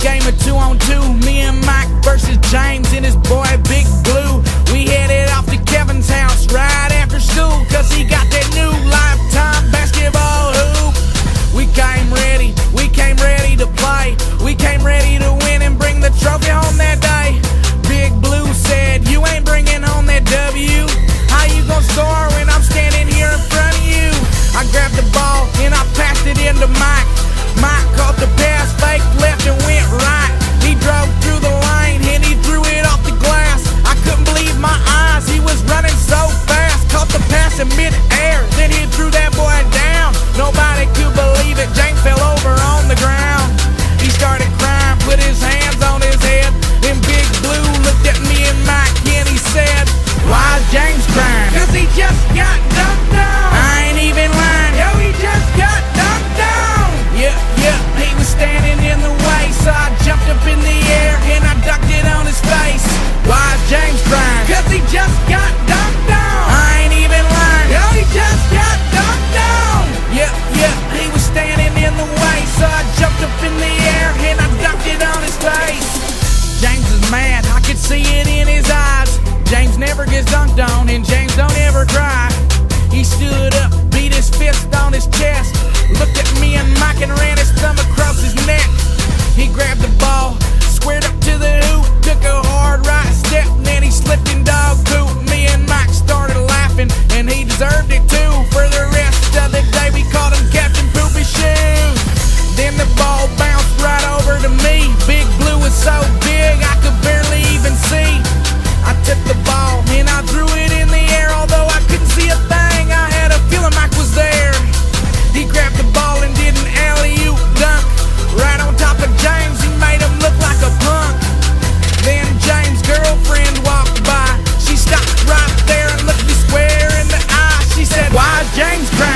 game of 2-on-2, me and Mike versus James and his boy Big Blue. We headed off to Kevin's house right after school, cause he got that new Lifetime basketball hoop. We came ready to play. We came ready to win and bring the trophy home that day. Big Blue said, you ain't bringing home that W. How you gonna score when I'm standing here in front of you? I grabbed the ball and I passed it into Mike. Mike caught the pass, fake left and went right. He drove through the lane and he threw it off the glass. I couldn't believe my eyes, he was running so fast. Caught the pass in mid-air, then he threw that boy down. Nobody could believe it, James fell over on the ground. He started crying, put his hands on his head. Then Big Blue looked at me and Mike and he said, why is James crying? Cause he just got dunked on. I ain't even lying, yo, he just got dunked on. Yeah, he was standing in the way, so I jumped up in the air and I ducked it on his face. Why is James crying? Cause he just got dunked on. I ain't even lying, yo, he just got dunked on. Yeah, he was standing in the way, so I jumped up in the air and I ducked it on his face. James is mad, I could see it in his eyes. James never gets dunked on and James don't ever cry. He stood up, beat his fist on his chest, looked at me and Mike and ran his thumb across his neck. He grabbed the ball, squared up to the hoop, took a hard right step, and then he slipped in dog poop. Me and Mike started laughing, and he deserved it too. For the rest of the day we called him Captain Poopy Shoes. Then the ball bounced right over to me. Big Blue was so big I could barely even see. I took the ball and I threw it in the air, although I couldn't see a thing. I had a feeling Mike was there. He grabbed the ball and did an alley-oop dunk right on top of James. He made him look like a punk. Then James' girlfriend walked by. She stopped right there and looked me square in the eye. She said, why is James crying?